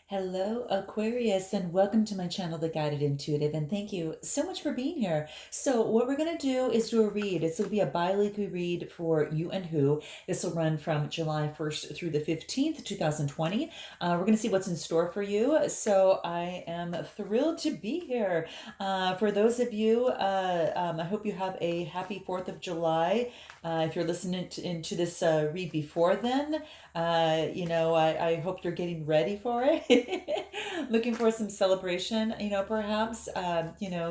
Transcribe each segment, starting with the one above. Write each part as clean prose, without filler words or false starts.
Hello, Aquarius, and welcome to my channel, The Guided Intuitive, and thank you so much for being here. So what we're going to do is do a read. It's going to be a bi-weekly read for you and who. This will run from July 1st through the 15th, 2020. We're going to see what's in store for you. So I am thrilled to be here. For those of you, I hope you have a happy 4th of July. If you're listening into this read before then, I hope you're getting ready for it. Looking for some celebration, perhaps,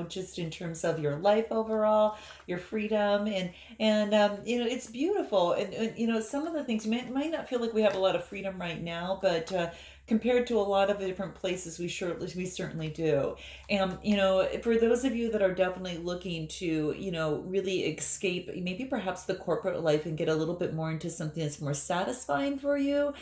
just in terms of your life overall, your freedom, and it's beautiful. And some of the things might not feel like we have a lot of freedom right now, but compared to a lot of the different places, we certainly do. And for those of you that are definitely looking to really escape maybe perhaps the corporate life and get a little bit more into something that's more satisfying for you,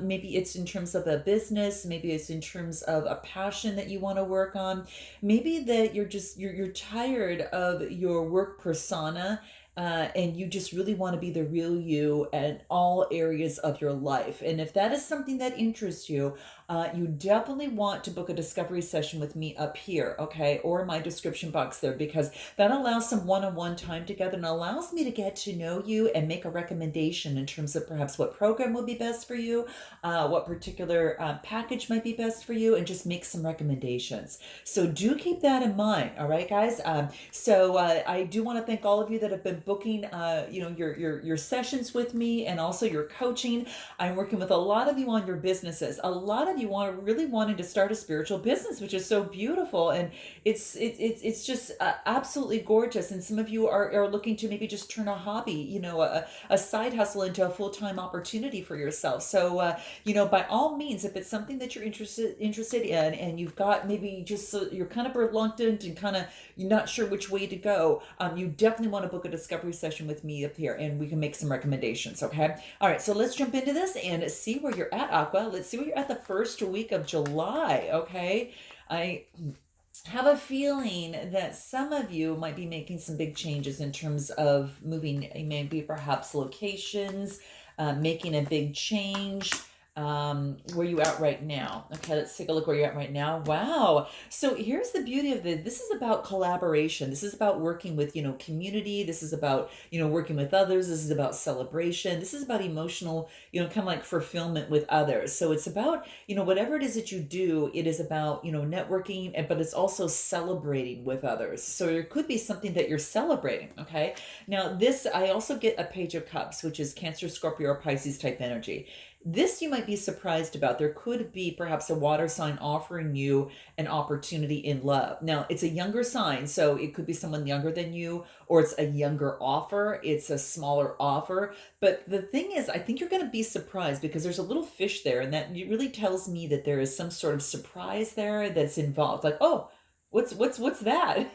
maybe it's in terms of a business, maybe it's in terms of a passion that you want to work on, maybe that you're tired of your work persona, and you just really want to be the real you in all areas of your life. And if that is something that interests you, you definitely want to book a discovery session with me up here, okay, or my description box there, because that allows some one-on-one time together and allows me to get to know you and make a recommendation in terms of perhaps what program will be best for you, what particular package might be best for you, and just make some recommendations. So do keep that in mind, all right, guys? I do want to thank all of you that have been booking, your sessions with me and also your coaching. I'm working with a lot of you on your businesses. A lot of you are really wanting to start a spiritual business, which is so beautiful, and it's just absolutely gorgeous. And some of you are looking to maybe just turn a hobby, a side hustle into a full-time opportunity for yourself. So by all means, if it's something that you're interested in, and you've got maybe just you're kind of reluctant and kind of you're not sure which way to go, you definitely want to book a discovery session with me up here, and we can make some recommendations. Okay. All right. So let's jump into this and see where you're at, Aqua. Let's see where you're at the first week of July. Okay. I have a feeling that some of you might be making some big changes in terms of moving, maybe perhaps locations, making a big change. Where you at right now? Okay, let's take a look where you're at right now. Wow. So here's the beauty of this. This is about collaboration. This is about working with, community. This is about, working with others. This is about celebration. This is about emotional, kind of like fulfillment with others. So it's about, whatever it is that you do, it is about, networking, but it's also celebrating with others. So there could be something that you're celebrating. Okay. Now this, I also get a Page of Cups, which is Cancer, Scorpio, or Pisces type energy. This you might be surprised about. There could be perhaps a water sign offering you an opportunity in love. Now, it's a younger sign, so it could be someone younger than you, or it's a younger offer, it's a smaller offer. But the thing is, I think you're going to be surprised because there's a little fish there, and that really tells me that there is some sort of surprise there that's involved. Like, oh, what's that?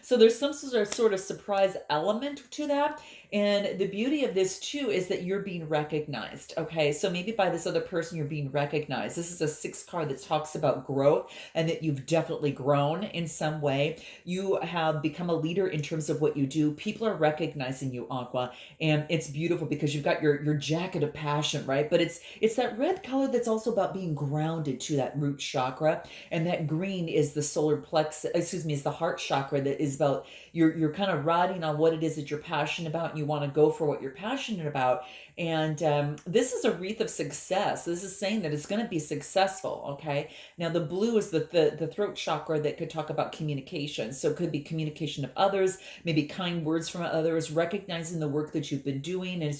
So there's some sort of surprise element to that. And the beauty of this too is that you're being recognized. Okay, so maybe by this other person you're being recognized. This is a 6 card that talks about growth, and that you've definitely grown in some way. You have become a leader in terms of what you do. People are recognizing you, Aqua, and it's beautiful because you've got your jacket of passion, right? But it's that red color that's also about being grounded to that root chakra, and that green is the solar plexus, is the heart chakra, that is about you're kind of riding on what it is that you're passionate about, and you want to go for what you're passionate about. And this is a wreath of success. This is saying that it's going to be successful. Okay. Now the blue is the throat chakra that could talk about communication. So it could be communication of others, maybe kind words from others, recognizing the work that you've been doing. And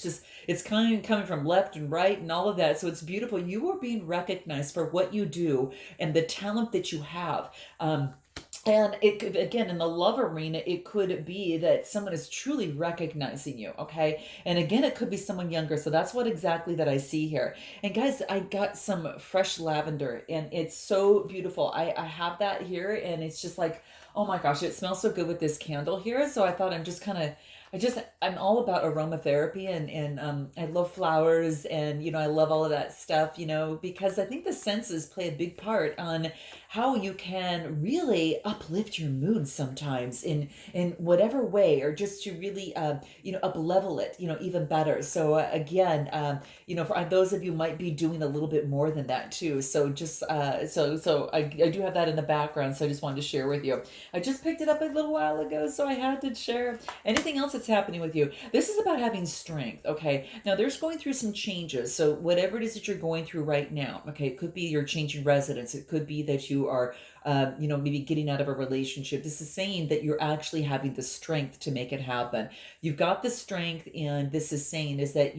it's kind of coming from left and right and all of that. So it's beautiful. You are being recognized for what you do and the talent that you have. And it could, again, in the love arena, it could be that someone is truly recognizing you, okay? And again, it could be someone younger. So that's what exactly that I see here. And guys, I got some fresh lavender, and it's so beautiful. I have that here, and it's just like, oh my gosh, it smells so good with this candle here. So I thought I'm just kind of I'm all about aromatherapy, and I love flowers, and I love all of that stuff, because I think the senses play a big part on how you can really uplift your mood sometimes in whatever way, or just to really up level it, even better. So again, for those of you might be doing a little bit more than that too. So just I do have that in the background, so I just wanted to share with you. I just picked it up a little while ago, so I had to share. Anything else that's happening with you? This is about having strength, okay? Now, there's going through some changes. So, whatever it is that you're going through right now, okay, it could be you're changing residence. It could be that you are, maybe getting out of a relationship. This is saying that you're actually having the strength to make it happen. You've got the strength, and this is saying is that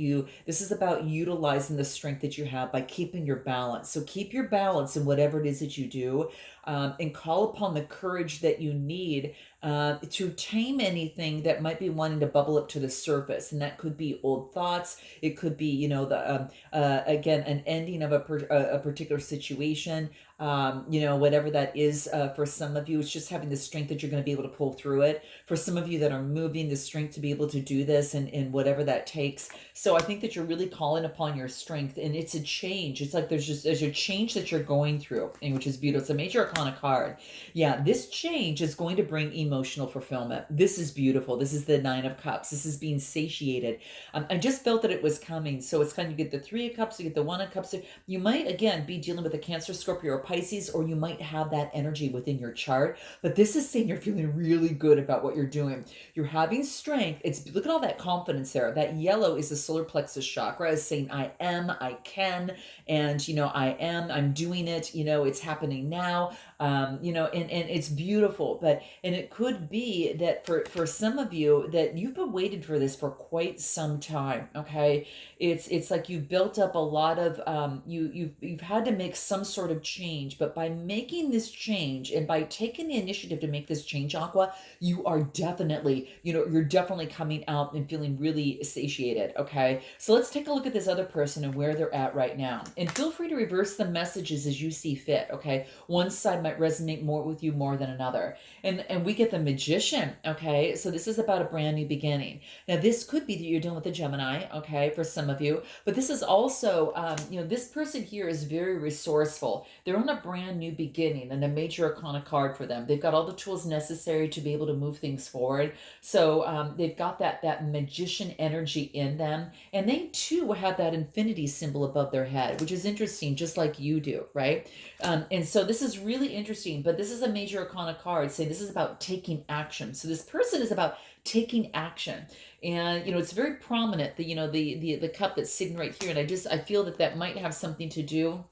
this is about utilizing the strength that you have by keeping your balance. So, keep your balance in whatever it is that you do, and call upon the courage that you need to tame anything that might be wanting to bubble up to the surface. And that could be old thoughts. It could be, again, an ending of a particular situation. Whatever that is, for some of you, it's just having the strength that you're going to be able to pull through it. For some of you that are moving, the strength to be able to do this, and whatever that takes. So I think that you're really calling upon your strength, and it's a change. It's like there's a change that you're going through, and which is beautiful. It's a major arcana card. Yeah, this change is going to bring emotional fulfillment. This is beautiful. This is the Nine of Cups. This is being satiated. I just felt that it was coming. So it's kind of, you get the Three of Cups, you get the One of Cups. You might, again, be dealing with a Cancer, Scorpio, or Pisces, or you might have that energy within your chart. But this is saying you're feeling really good about what you're doing. You're having strength. Look at all that confidence there. That yellow is the solar plexus chakra. It's saying, I am, I can, and I'm doing it. It's happening now. And it's beautiful. And it could be that for some of you that you've been waiting for this for quite some time. Okay, it's like you've built up a lot of you've had to make some sort of change, but by making this change and by taking the initiative to make this change, Aqua, you are definitely, you're definitely coming out and feeling really satiated. Okay, so let's take a look at this other person and where they're at right now, and feel free to reverse the messages as you see fit. Okay, one side might resonate more with you more than another. And we get the Magician. Okay, so this is about a brand new beginning. Now this could be that you're dealing with a Gemini, okay, for some of you, but this is also this person here is very resourceful. They're on a brand new beginning, and a major arcana card for them. They've got all the tools necessary to be able to move things forward. So they've got that magician energy in them, and they too have that infinity symbol above their head, which is interesting, just like you do, right? And so this is really interesting, but this is a major arcana card saying this is about taking action. So this person is about taking action, and it's very prominent, the cup that's sitting right here, and I feel that might have something to do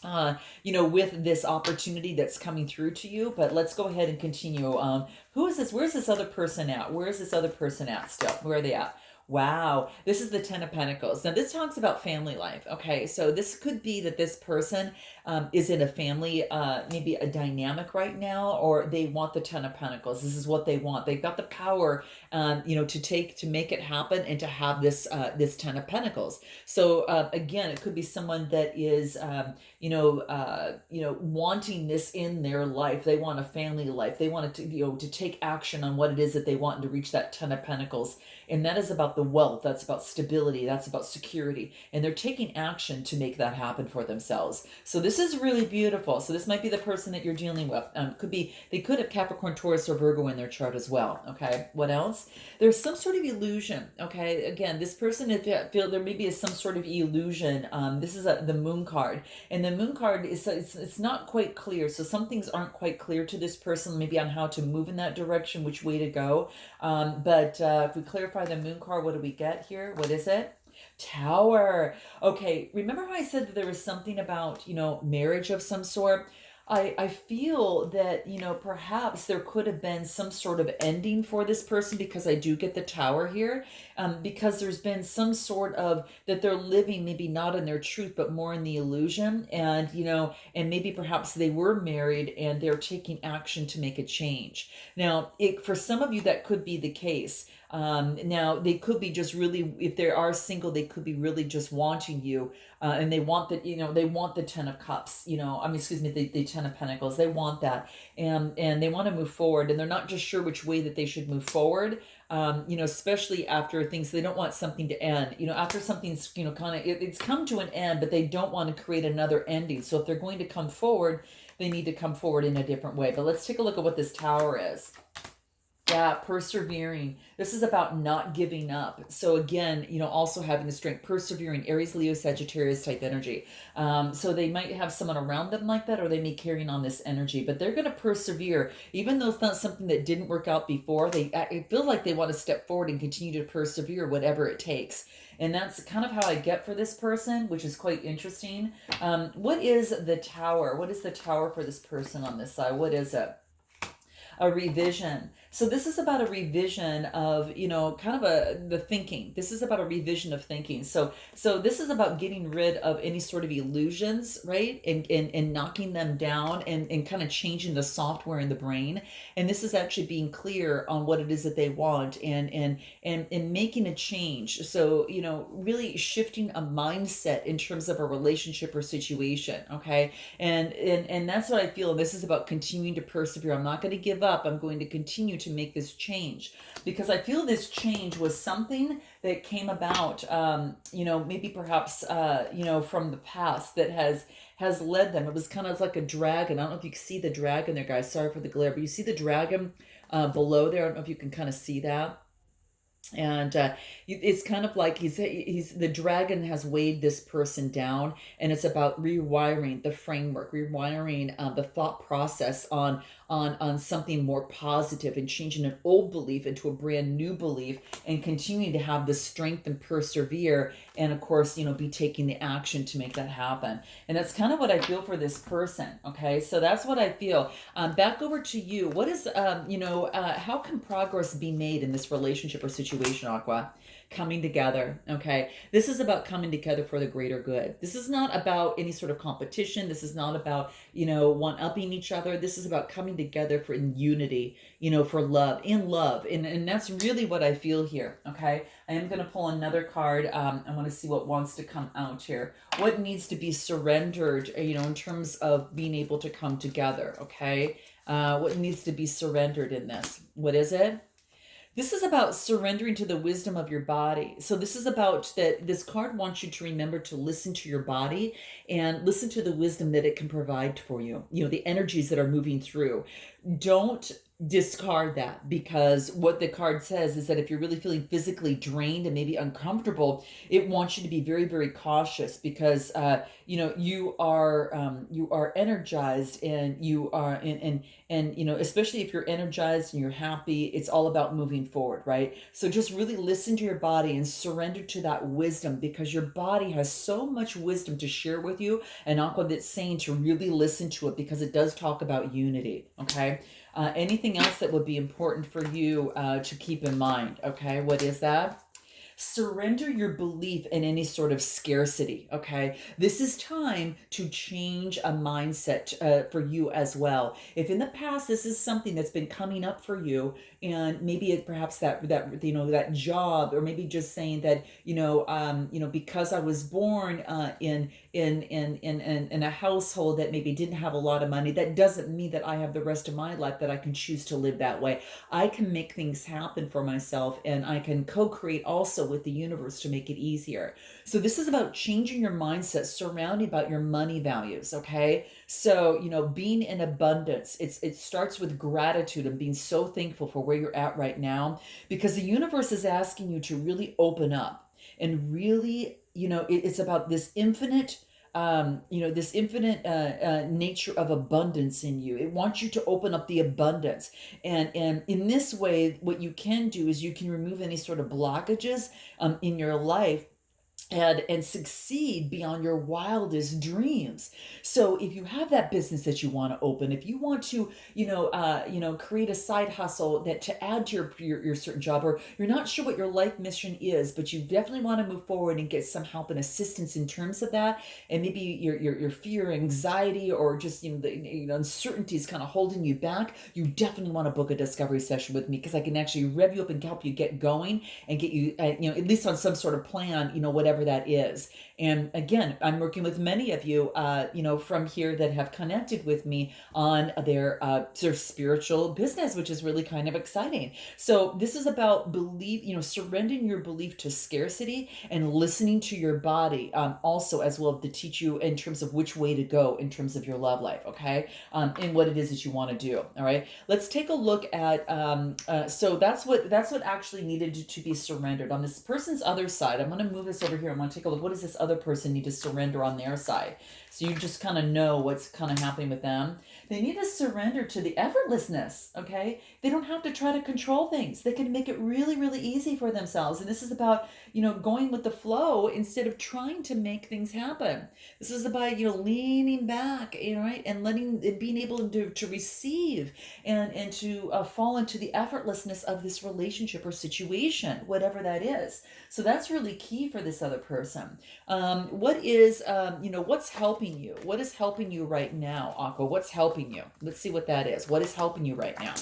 with this opportunity that's coming through to you. But let's go ahead and continue. Who is this? Where's this other person at? Where is this other person at still? Where are they at? Wow, this is the Ten of Pentacles. Now, this talks about family life. Okay, so this could be that this person is in a family, maybe a dynamic right now, or they want the Ten of Pentacles. This is what they want. They've got the power, to make it happen and to have this Ten of Pentacles. So again, it could be someone that is, wanting this in their life. They want a family life. They want to take action on what it is that they want and to reach that Ten of Pentacles. And that is about the wealth. That's about stability. That's about security. And they're taking action to make that happen for themselves. So this is really beautiful. So this might be the person that you're dealing with. They could have Capricorn, Taurus, or Virgo in their chart as well. Okay. What else? There's some sort of illusion. Okay. Again, this person, if you feel there maybe is some sort of illusion. This is the Moon card, and the Moon card is it's not quite clear. So some things aren't quite clear to this person, maybe on how to move in that direction, which way to go. But if we clarify the Moon card, what do we get here? What is it? Tower. Okay, remember how I said that there was something about, marriage of some sort? I feel that, perhaps there could have been some sort of ending for this person, because I do get the Tower here, because there's been some sort of, that they're living maybe not in their truth, but more in the illusion. And, and maybe perhaps they were married and they're taking action to make a change. Now, for some of you, that could be the case. Now they could be just really, if they are single, they could be really just wanting you, and they want that, they want the 10 of cups, I mean, excuse me, the 10 of pentacles, they want that, and they want to move forward, and they're not just sure which way that they should move forward. Especially after things, they don't want something to end. After something's, kind of, it's come to an end, but they don't want to create another ending. So if they're going to come forward, they need to come forward in a different way. But let's take a look at what this Tower is. Yeah, persevering. This is about not giving up. So again, also having the strength, persevering, Aries, Leo, Sagittarius type energy. So they might have someone around them like that, or they may carrying on this energy, but they're going to persevere. Even though it's not something that didn't work out before, it feels like they want to step forward and continue to persevere, whatever it takes. And that's kind of how I get for this person, which is quite interesting. What is the Tower? What is the Tower for this person on this side? What is it? A revision. So this is about a revision of, kind of the thinking. This is about a revision of thinking. So this is about getting rid of any sort of illusions, right? And knocking them down, and kind of changing the software in the brain. And this is actually being clear on what it is that they want, and making a change. So, really shifting a mindset in terms of a relationship or situation. Okay. And that's what I feel. This is about continuing to persevere. I'm not going to give up. I'm going to continue to make this change, because I feel this change was something that came about, maybe perhaps, from the past, that has led them. It was kind of like a dragon. I don't know if you can see the dragon there, guys. Sorry for the glare, but you see the dragon below there. I don't know if you can kind of see that. And it's kind of like he's the dragon has weighed this person down, and it's about rewiring the framework, rewiring the thought process on something more positive, and changing an old belief into a brand new belief, and continuing to have the strength and persevere, and of course, be taking the action to make that happen. And that's kind of what I feel for this person. Okay, so that's what I feel. Back over to you. What is how can progress be made in this relationship or situation, Aqua? Coming together. Okay, this is about coming together for the greater good. This is not about any sort of competition. This is not about one-upping each other. This is about coming together for in unity, for love, and that's really what I feel here. Okay, I am going to pull another card. I want to see what wants to come out here. What needs to be surrendered, in terms of being able to come together. Okay, what needs to be surrendered in this? What is it? This is about surrendering to the wisdom of your body. So this is about that. This card wants you to remember to listen to your body, and listen to the wisdom that it can provide for you. The energies that are moving through. Don't discard that, because what the card says is that if you're really feeling physically drained and maybe uncomfortable, it wants you to be very, very cautious, because you are energized, and you are and especially if you're energized and you're happy, it's all about moving forward, right? So just really listen to your body and surrender to that wisdom, because your body has so much wisdom to share with you. And Aqua, that's saying to really listen to it, because it does talk about unity. Okay, anything else that would be important for you to keep in mind? Okay, what is that? Surrender your belief in any sort of scarcity. Okay, this is time to change a mindset for you as well. If in the past this is something that's been coming up for you, and maybe it perhaps that job, or maybe just saying that because I was born in a household that maybe didn't have a lot of money, that doesn't mean that I have the rest of my life that I can choose to live that way. I can make things happen for myself, and I can co-create also with the universe to make it easier. So this is about changing your mindset surrounding about your money values. Okay, so being in abundance, it starts with gratitude and being so thankful for where you're at right now, because the universe is asking you to really open up, and really it's about this infinite nature of abundance in you. It wants you to open up the abundance. And in this way, what you can do is you can remove any sort of blockages in your life and succeed beyond your wildest dreams. So if you have that business that you want to open, if you want to, create a side hustle that to add to your certain job, or you're not sure what your life mission is, but you definitely want to move forward and get some help and assistance in terms of that, and maybe your fear, anxiety, or just the uncertainty is kind of holding you back, you definitely want to book a discovery session with me, because I can actually rev you up and help you get going and get you, at least on some sort of plan, whatever that is. And again, I'm working with many of you, from here that have connected with me on their spiritual business, which is really kind of exciting. So this is about belief, surrendering your belief to scarcity and listening to your body, also as well, to teach you in terms of which way to go in terms of your love life, okay, and what it is that you want to do. All right, let's take a look at. So that's what actually needed to be surrendered on this person's other side. I'm going to move this over here. I'm going to take a look. What does this other person need to surrender on their side? So you just kind of know what's kind of happening with them. They need to surrender to the effortlessness, okay? They don't have to try to control things. They can make it really, really easy for themselves. And this is about, going with the flow instead of trying to make things happen. This is about, leaning back, right? And being able to receive and to fall into the effortlessness of this relationship or situation, whatever that is. So that's really key for this other person. What's helping you? What is helping you right now, Aqua? What's helping you? Let's see what that is. What is helping you right now?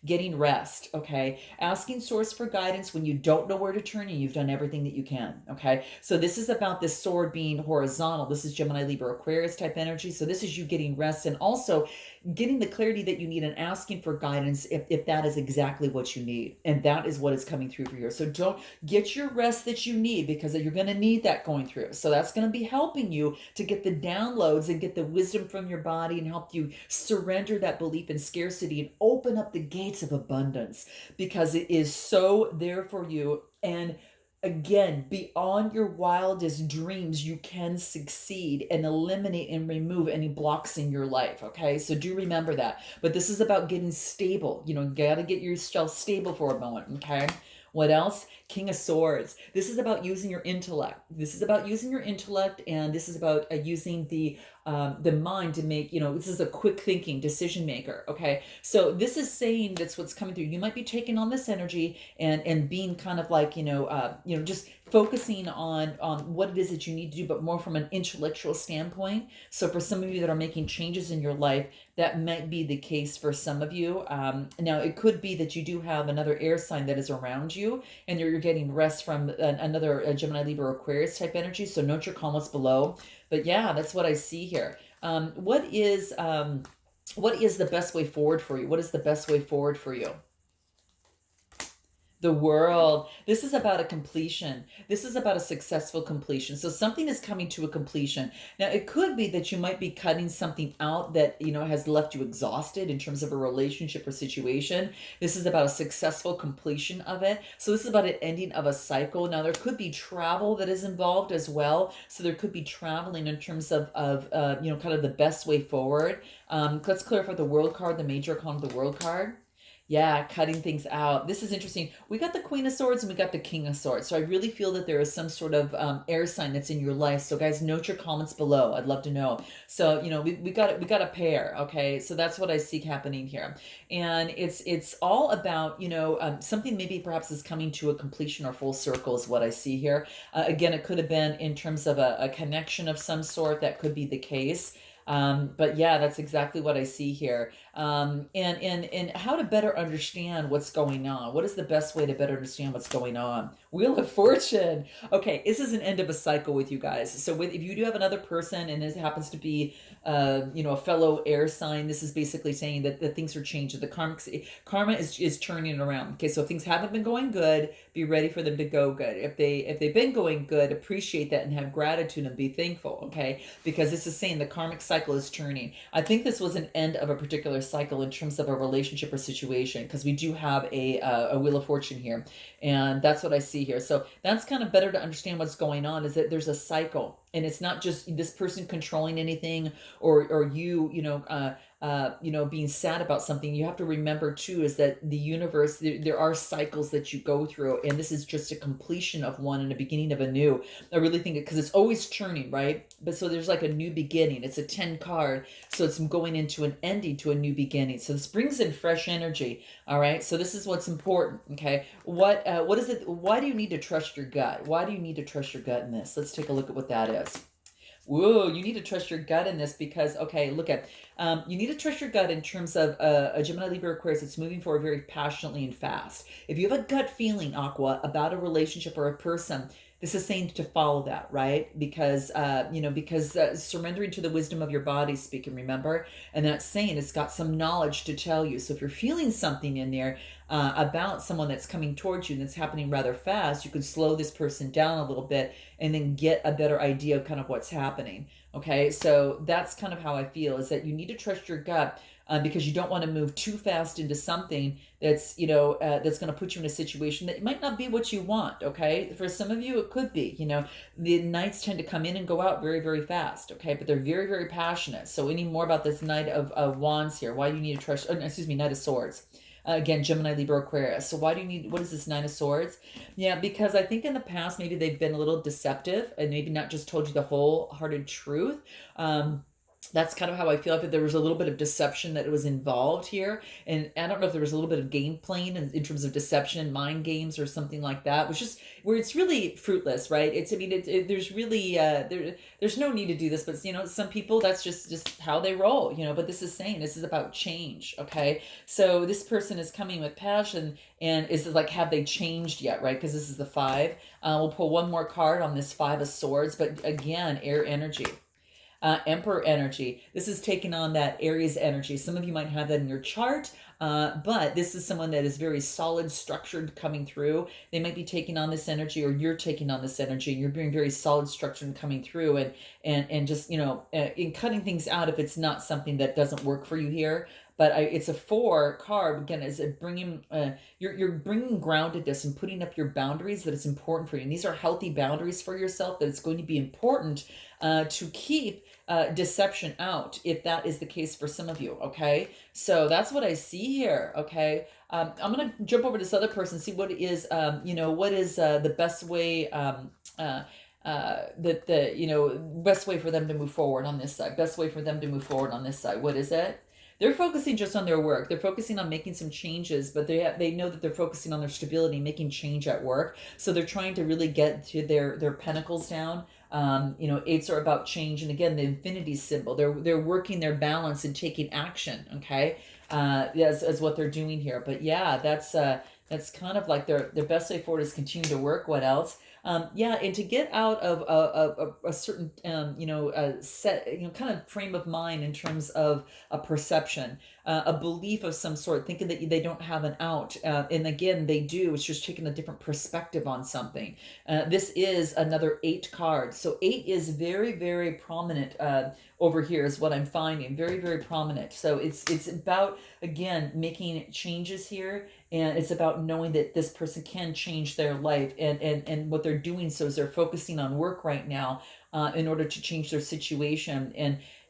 Getting rest, okay? Asking source for guidance when you don't know where to turn and you've done everything that you can, okay? So this is about this sword being horizontal. This is Gemini, Libra, Aquarius type energy. So this is you getting rest and also getting the clarity that you need and asking for guidance if that is exactly what you need. And that is what is coming through for you. So don't get your rest that you need, because you're going to need that going through. So that's going to be helping you to get the downloads and get the wisdom from your body and help you surrender that belief in scarcity and open up the gates of abundance, because it is so there for you. And again, beyond your wildest dreams, you can succeed and eliminate and remove any blocks in your life. Okay, so do remember that. But this is about getting stable. You got to get yourself stable for a moment. Okay. What else? King of Swords. This is about using your intellect. This is about using your intellect, and this is about using the mind to make. This is a quick thinking decision maker. Okay, so this is saying that's what's coming through. You might be taking on this energy and being kind of like just focusing on what it is that you need to do, but more from an intellectual standpoint. So for some of you that are making changes in your life, that might be the case for some of you. Now, it could be that you do have another air sign that is around you, and you're getting rest from another Gemini, Libra, Aquarius type energy. So note your comments below. But yeah, that's what I see here. What is the best way forward for you? What is the best way forward for you? The world. This is about a completion. This is about a successful completion. So something is coming to a completion. Now, it could be that you might be cutting something out that, has left you exhausted in terms of a relationship or situation. This is about a successful completion of it. So this is about an ending of a cycle. Now, there could be travel that is involved as well. So there could be traveling in terms of kind of the best way forward. Let's clarify the world card, the major arcana of the world card. Yeah, cutting things out. This is interesting. We got the Queen of Swords and we got the King of Swords. So I really feel that there is some sort of air sign that's in your life. So guys, note your comments below. I'd love to know. So, we got it. We got a pair. Okay. So that's what I see happening here. And it's all about, something maybe perhaps is coming to a completion or full circle is what I see here. Again, it could have been in terms of a connection of some sort. That could be the case. But yeah, that's exactly what I see here. And how to better understand what's going on. What is the best way to better understand what's going on? Wheel of Fortune. Okay, this is an end of a cycle with you guys. So if you do have another person and it happens to be, a fellow air sign, this is basically saying that things are changing. The karma is turning around. Okay, so if things haven't been going good, be ready for them to go good. If they've been going good, appreciate that and have gratitude and be thankful. Okay, because this is saying the karmic cycle is turning. I think this was an end of a particular cycle in terms of a relationship or situation, because we do have a Wheel of Fortune here, and that's what I see here. So that's kind of better to understand what's going on, is that there's a cycle. And it's not just this person controlling anything, or you, being sad about something. You have to remember too is that the universe, there are cycles that you go through, and this is just a completion of one and a beginning of a new. I really think it, because it's always churning, right? But so there's like a new beginning. It's a 10 card, so it's going into an ending to a new beginning. So this brings in fresh energy. All right. So this is what's important. Okay. What is it? Why do you need to trust your gut? Why do you need to trust your gut in this? Let's take a look at what that is. Whoa, you need to trust your gut in this because, okay, look at, you need to trust your gut in terms of a Gemini, Libra, Aquarius. It's moving forward very passionately and fast. If you have a gut feeling, Aqua, about a relationship or a person, this is saying to follow that, right? Because surrendering to the wisdom of your body speaking, remember? And that's saying it's got some knowledge to tell you. So if you're feeling something in there about someone that's coming towards you and that's happening rather fast, you could slow this person down a little bit and then get a better idea of kind of what's happening. Okay, so that's kind of how I feel, is that you need to trust your gut, because you don't want to move too fast into something that's that's going to put you in a situation that might not be what you want. Okay, for some of you it could be. The knights tend to come in and go out very, very fast. Okay, but they're very, very passionate. So any more about this Knight of Wands here? Why do you need to trust? Excuse me, Knight of Swords. Again, Gemini, Libra, Aquarius. So why do you need, what is this Nine of Swords? Yeah, because I think in the past, maybe they've been a little deceptive and maybe not just told you the wholehearted truth. That's kind of how I feel. I think there was a little bit of deception that was involved here. And I don't know if there was a little bit of game playing in terms of deception and mind games or something like that, which is where it's really fruitless, right? There's really, there's no need to do this, but some people, that's just how they roll, but this is about change. Okay. So this person is coming with passion, and is like, have they changed yet? Right. Because this is the five. We'll pull one more card on this Five of Swords, but again, air energy. Emperor energy. This is taking on that Aries energy. Some of you might have that in your chart, but this is someone that is very solid, structured coming through. They might be taking on this energy, or you're taking on this energy, and you're being very solid, structured, and coming through, and just in cutting things out if it's not something that doesn't work for you here. But it's a 4 card again. Is it bringing you're bringing groundedness and putting up your boundaries, that it's important for you, and these are healthy boundaries for yourself, that it's going to be important to keep deception out, if that is the case for some of you. Okay, so that's what I see here. Okay, I'm gonna jump over to this other person, see what is what is the best way best way for them to move forward on this side. Best way for them to move forward on this side. What is it? They're focusing just on their work. They're focusing on making some changes, but they know that they're focusing on their stability, making change at work. So they're trying to really get to their pentacles down. Eights are about change, and again, the infinity symbol. They're working their balance and taking action. Okay, as what they're doing here. But yeah, that's kind of like their best way forward is continue to work. What else? And to get out of a certain, set, kind of frame of mind in terms of a perception, a belief of some sort, thinking that they don't have an out. And again, they do. It's just taking a different perspective on something. This is another 8 card. So 8 is very, very prominent over here is what I'm finding. Very, very prominent. So it's about, again, making changes here. And it's about knowing that this person can change their life, and what they're doing so is they're focusing on work right now in order to change their situation.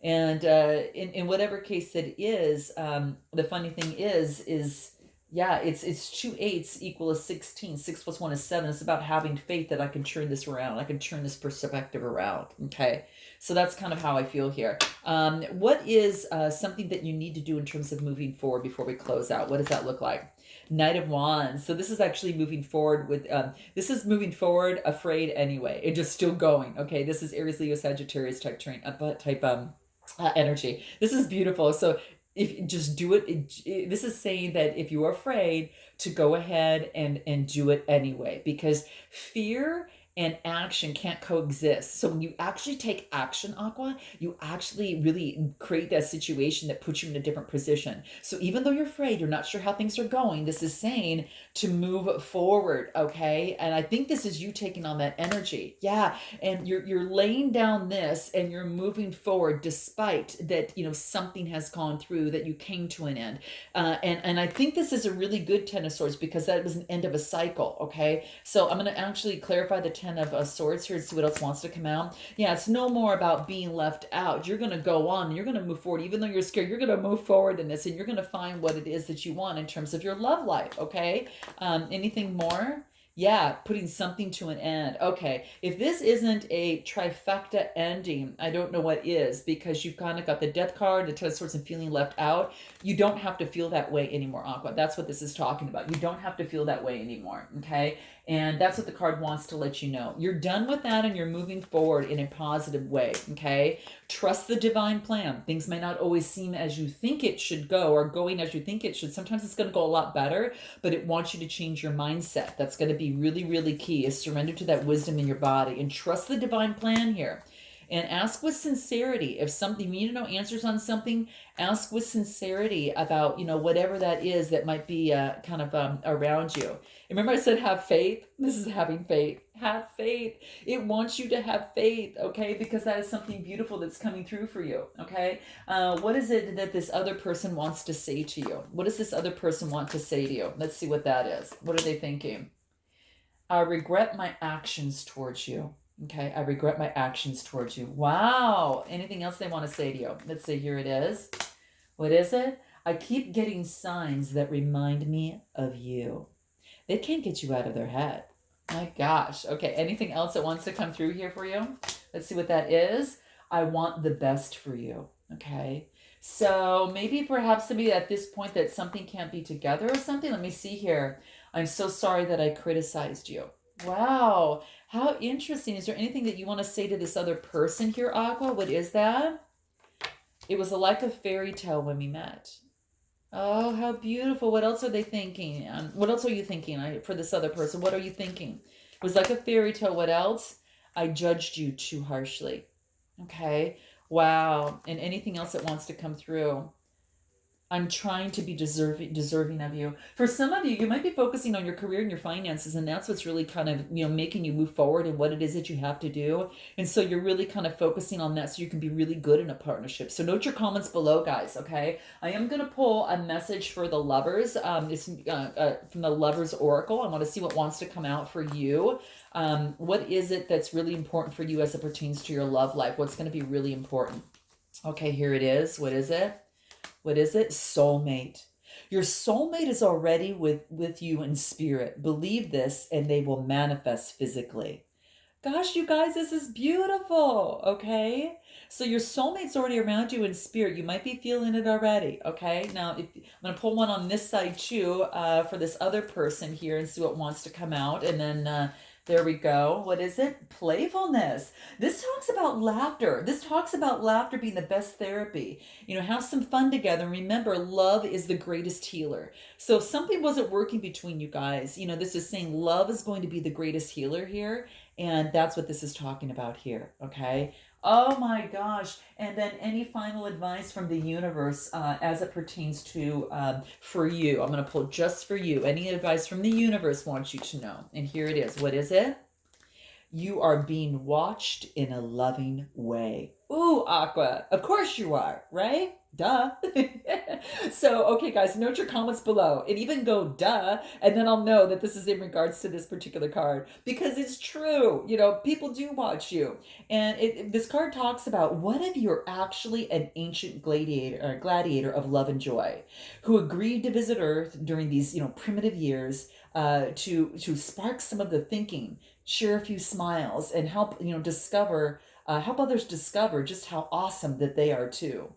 And in whatever case it is, the funny thing is yeah, it's 2 8s equal a 16. 6 plus 1 is 7. It's about having faith that I can turn this around. I can turn this perspective around. Okay, so that's kind of how I feel here. What is something that you need to do in terms of moving forward before we close out? What does that look like? Knight of Wands. So this is actually moving forward with, afraid anyway, and just still going. Okay, this is Aries, Leo, Sagittarius type energy. This is beautiful. So if you just do it, this is saying that if you're afraid, to go ahead and do it anyway, because fear and action can't coexist. So when you actually take action, Aqua, you actually really create that situation that puts you in a different position. So even though you're afraid, you're not sure how things are going, this is saying to move forward, okay? And I think this is you taking on that energy. Yeah, and you're laying down this and you're moving forward despite that, something has gone through, that you came to an end. And I think this is a really good 10 of Swords, because that was an end of a cycle, okay? So I'm going to actually clarify the 10 Ten of Swords here to see what else wants to come out. Yeah, it's no more about being left out. You're going to go on. You're going to move forward. Even though you're scared, you're going to move forward in this, and you're going to find what it is that you want in terms of your love life, okay? Anything more? Yeah, putting something to an end. Okay, if this isn't a trifecta ending, I don't know what is, because you've kind of got the death card, the Ten of Swords, and feeling left out. You don't have to feel that way anymore, Aqua. That's what this is talking about. You don't have to feel that way anymore, okay? And that's what the card wants to let you know. You're done with that and you're moving forward in a positive way, okay? Trust the divine plan. Things may not always seem as you think it should go or going as you think it should. Sometimes it's going to go a lot better, but it wants you to change your mindset. That's going to be really, really key, is surrender to that wisdom in your body and trust the divine plan here. And ask with sincerity. If something, you need to know answers on something, ask with sincerity about, whatever that is that might be kind of around you. Remember I said have faith? This is having faith. Have faith. It wants you to have faith, okay? Because that is something beautiful that's coming through for you, okay? What is it that this other person wants to say to you? What does this other person want to say to you? Let's see what that is. What are they thinking? I regret my actions towards you. Okay, I regret my actions towards you. Wow. Anything else they want to say to you? Let's see, here it is. What is it? I keep getting signs that remind me of you. They can't get you out of their head. My gosh. Okay, anything else that wants to come through here for you? Let's see what that is. I want the best for you. Okay. So maybe perhaps somebody at this point that something can't be together or something. Let me see here. I'm so sorry that I criticized you. Wow. How interesting. Is there anything that you want to say to this other person here, Aqua? What is that? It was like a fairy tale when we met. Oh, how beautiful. What else are they thinking? What else are you thinking for this other person? What are you thinking? It was like a fairy tale. What else? I judged you too harshly. Okay. Wow. And anything else that wants to come through? I'm trying to be deserving of you. For some of you, you might be focusing on your career and your finances, and that's what's really kind of, making you move forward and what it is that you have to do. And so you're really kind of focusing on that so you can be really good in a partnership. So note your comments below, guys, okay? I am going to pull a message for the lovers. It's from the Lovers Oracle. I want to see what wants to come out for you. What is it that's really important for you as it pertains to your love life? What's going to be really important? Okay, here it is. What is it? What is it? Soulmate. Your soulmate is already with you in spirit. Believe this and they will manifest physically. Gosh, you guys, this is beautiful, okay? So your soulmate's already around you in spirit. You might be feeling it already, okay? Now, I'm going to pull one on this side too for this other person here and see what wants to come out. And then there we go. What is it? Playfulness. This talks about laughter. This talks about laughter being the best therapy. Have some fun together. Remember, love is the greatest healer. So if something wasn't working between you guys, this is saying love is going to be the greatest healer here. And that's what this is talking about here, okay? Oh my gosh. And then any final advice from the universe as it pertains to for you. I'm going to pull just for you. Any advice from the universe wants you to know. And here it is. What is it? You are being watched in a loving way. Ooh, Aqua. Of course you are, right? Duh. So, okay, guys, note your comments below and even go duh, and then I'll know that this is in regards to this particular card because it's true. People do watch you. And this card talks about what if you're actually an ancient gladiator of love and joy who agreed to visit Earth during these, primitive years to spark some of the thinking, share a few smiles, and help, help others discover just how awesome that they are too.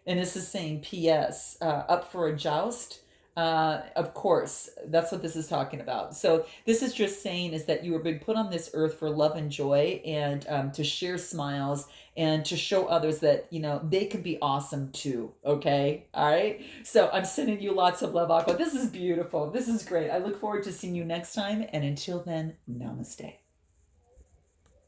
And this is saying, P.S., up for a joust? Of course, that's what this is talking about. So this is just saying is that you were being put on this earth for love and joy and to share smiles and to show others that, they can be awesome too. Okay. All right. So I'm sending you lots of love, Aqua. This is beautiful. This is great. I look forward to seeing you next time. And until then, namaste.